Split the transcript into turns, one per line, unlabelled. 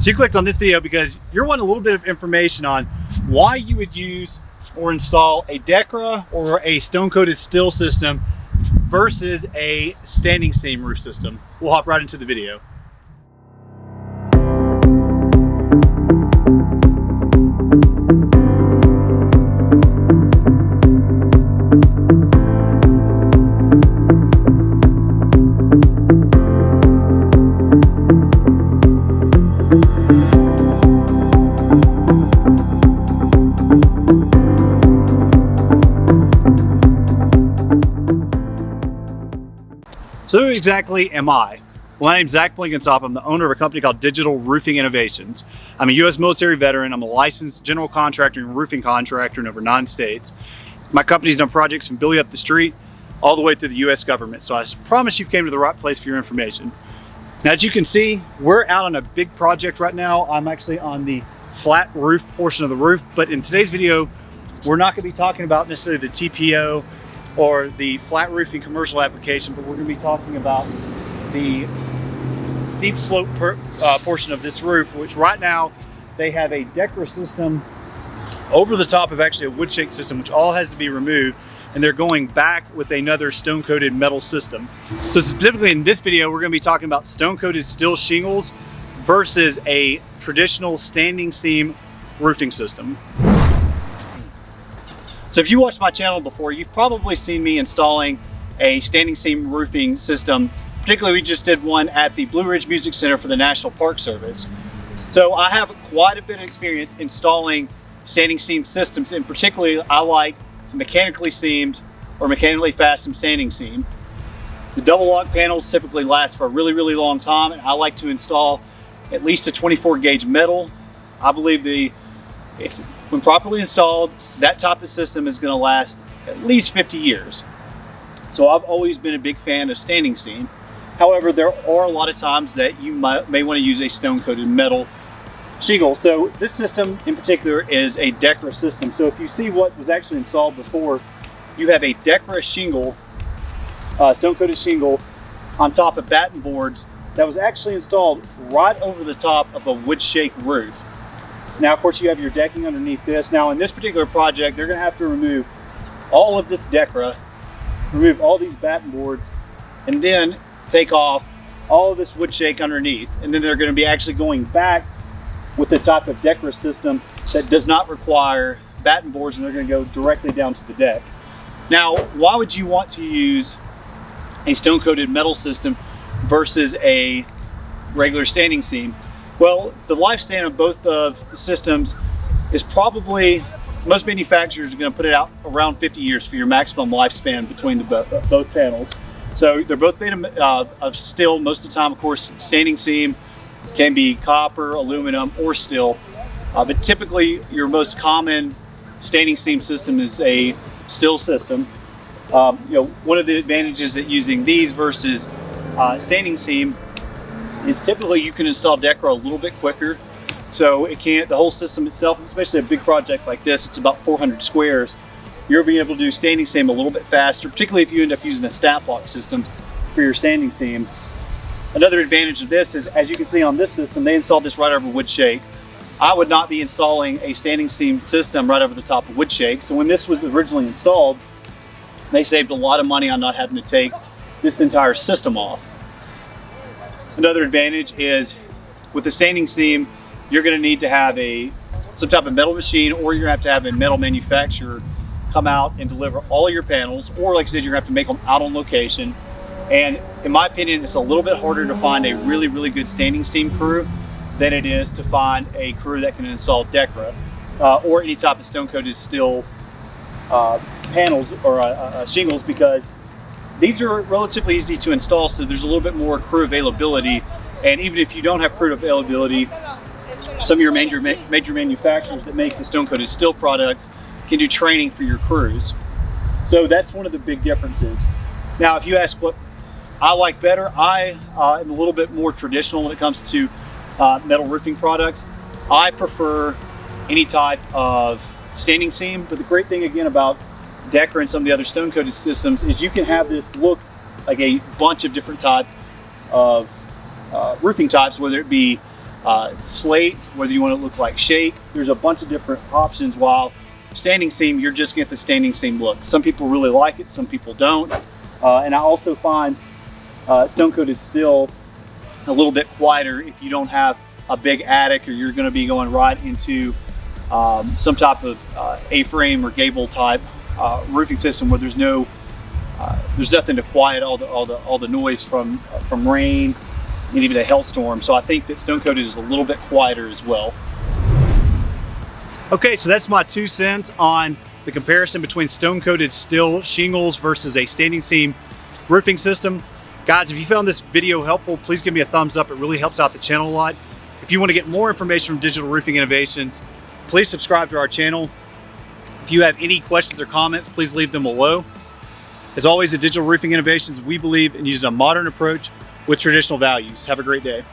So you clicked on this video because you're wanting a little bit of information on why you would use or install a DECRA or a stone-coated steel system versus a standing seam roof system. We'll hop right into the video. So who exactly am I? Well, my name's Blenkinsopp. I'm the owner of a company called Digital Roofing Innovations. I'm a U.S. military veteran. I'm a licensed general contractor and roofing contractor in over 9 states. My company's done projects from Billy up the street all the way through the U.S. government. So I promise you came to the right place for your information. Now, as you can see, we're out on a big project right now. I'm actually on the flat roof portion of the roof, but in today's video, we're not going to be talking about necessarily the TPO or the flat roofing commercial application, but we're going to be talking about the steep slope portion of this roof, which right now they have a DECRA system over the top of actually a wood shake system, which all has to be removed, and they're going back with another stone-coated metal system. So specifically in this video, we're going to be talking about stone-coated steel shingles versus a traditional standing seam roofing system. So if you watched my channel before, you've probably seen me installing a standing seam roofing system. Particularly, we just did one at the Blue Ridge Music Center for the National Park Service. So I have quite a bit of experience installing standing seam systems, and particularly I like mechanically seamed or mechanically fastened standing seam. The double lock panels typically last for a really, really long time, and I like to install at least a 24 gauge metal. I believe when properly installed, that type of system is going to last at least 50 years. So I've always been a big fan of standing seam. However, there are a lot of times that you may want to use a stone-coated metal shingle. So this system in particular is a DECRA system. So if you see what was actually installed before, you have a DECRA shingle, stone-coated shingle on top of batten boards that was actually installed right over the top of a wood shake roof. Now, of course, you have your decking underneath this. Now, in this particular project, they're going to have to remove all of this DECRA, remove all these batten boards, and then take off all of this wood shake underneath. And then they're going to be actually going back with the type of DECRA system that does not require batten boards, and they're going to go directly down to the deck. Now, why would you want to use a stone-coated metal system versus a regular standing seam? Well, the lifespan of both of the systems is probably, most manufacturers are going to put it out around 50 years for your maximum lifespan between both panels. So they're both made of steel most of the time. Of course, standing seam can be copper, aluminum, or steel. But typically, your most common standing seam system is a steel system. One of the advantages at using these versus standing seam is typically you can install DECRA a little bit quicker. So the whole system itself, especially a big project like this, it's about 400 squares. You'll be able to do standing seam a little bit faster, particularly if you end up using a snap lock system for your standing seam. Another advantage of this is, as you can see on this system, they installed this right over wood shake. I would not be installing a standing seam system right over the top of wood shake. So when this was originally installed, they saved a lot of money on not having to take this entire system off. Another advantage is with the standing seam, you're going to need to have some type of metal machine, or you're going to have a metal manufacturer come out and deliver all your panels, or like I said, you're going to have to make them out on location. And in my opinion, it's a little bit harder to find a really, really good standing seam crew than it is to find a crew that can install DECRA or any type of stone-coated steel panels or shingles, because these are relatively easy to install, so there's a little bit more crew availability. And even if you don't have crew availability, some of your major manufacturers that make the stone-coated steel products can do training for your crews. So that's one of the big differences. Now, if you ask what I like better, I am a little bit more traditional when it comes to metal roofing products. I prefer any type of standing seam, but the great thing again about DECRA and some of the other stone-coated systems is you can have this look like a bunch of different type of roofing types, whether it be slate, whether you want it to look like shake. There's a bunch of different options, while standing seam, you're just getting the standing seam look. Some people really like it, some people don't. And I also find stone coated steel a little bit quieter if you don't have a big attic, or you're going to be going right into some type of A-frame or gable type roofing system where there's nothing to quiet all the noise from rain and even a hailstorm. So I think that stone coated is a little bit quieter as well. Okay, so that's my 2 cents on the comparison between stone coated steel shingles versus a standing seam roofing system. Guys, if you found this video helpful, please give me a thumbs up. It really helps out the channel a lot. If you want to get more information from Digital Roofing Innovations, please subscribe to our channel. If you have any questions or comments, please leave them below. As always, at Digital Roofing Innovations, we believe in using a modern approach with traditional values. Have a great day.